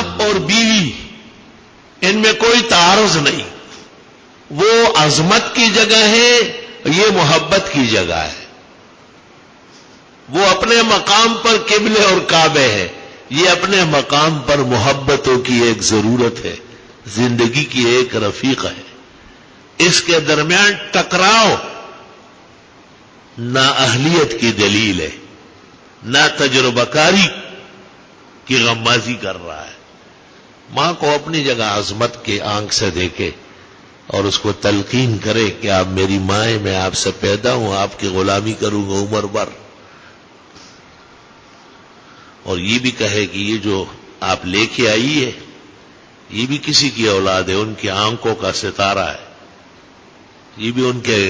باپ اور بیوی ان میں کوئی تعارض نہیں. وہ عظمت کی جگہ ہے, یہ محبت کی جگہ ہے. وہ اپنے مقام پر قبلے اور کعبے ہے, یہ اپنے مقام پر محبتوں کی ایک ضرورت ہے, زندگی کی ایک رفیق ہے. اس کے درمیان ٹکراؤ نہ اہلیت کی دلیل ہے, نہ تجربہ کاری کی غمازی کر رہا ہے. ماں کو اپنی جگہ عظمت کے آنکھ سے دیکھے اور اس کو تلقین کرے کہ آپ میری ماں ہیں, میں آپ سے پیدا ہوں, آپ کی غلامی کروں گا عمر بھر. اور یہ بھی کہے کہ یہ جو آپ لے کے آئی ہے یہ بھی کسی کی اولاد ہے, ان کی آنکھوں کا ستارہ ہے, یہ بھی ان کے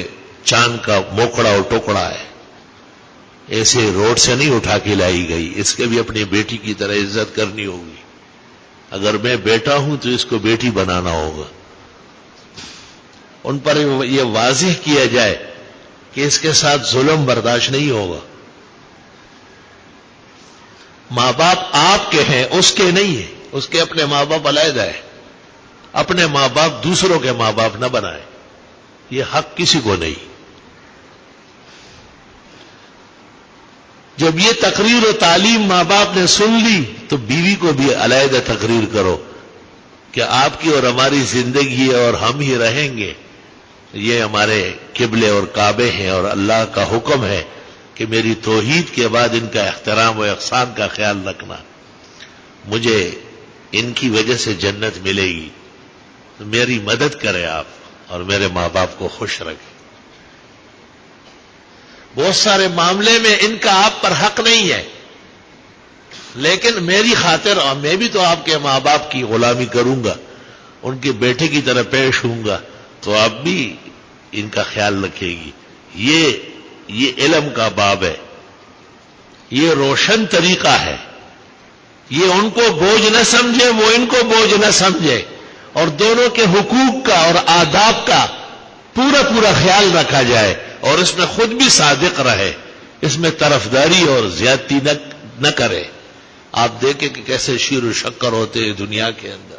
چاند کا موکڑا اور ٹکڑا ہے. ایسے روڈ سے نہیں اٹھا کے لائی گئی, اس کے بھی اپنی بیٹی کی طرح عزت کرنی ہوگی. اگر میں بیٹا ہوں تو اس کو بیٹی بنانا ہوگا. ان پر یہ واضح کیا جائے کہ اس کے ساتھ ظلم برداشت نہیں ہوگا. ماں باپ آپ کے ہیں, اس کے نہیں ہیں. اس کے اپنے ماں باپ علیحدہ ہے. اپنے ماں باپ دوسروں کے ماں باپ نہ بنائے, یہ حق کسی کو نہیں. جب یہ تقریر و تعلیم ماں باپ نے سن لی تو بیوی کو بھی علیحدہ تقریر کرو کہ آپ کی اور ہماری زندگی ہے اور ہم ہی رہیں گے. یہ ہمارے قبلے اور کعبے ہیں اور اللہ کا حکم ہے کہ میری توحید کے بعد ان کا احترام و احسان کا خیال رکھنا. مجھے ان کی وجہ سے جنت ملے گی, تو میری مدد کرے آپ اور میرے ماں باپ کو خوش رکھیں. بہت سارے معاملے میں ان کا آپ پر حق نہیں ہے, لیکن میری خاطر اور میں بھی تو آپ کے ماں باپ کی غلامی کروں گا, ان کے بیٹے کی طرح پیش ہوں گا, تو آپ بھی ان کا خیال رکھے گی. یہ علم کا باب ہے, یہ روشن طریقہ ہے. یہ ان کو بوجھ نہ سمجھے, وہ ان کو بوجھ نہ سمجھے, اور دونوں کے حقوق کا اور آداب کا پورا خیال رکھا جائے اور اس میں خود بھی صادق رہے, اس میں طرفداری اور زیادتی نہ کرے. آپ دیکھیں کہ کیسے شیر و شکر ہوتے ہیں دنیا کے اندر.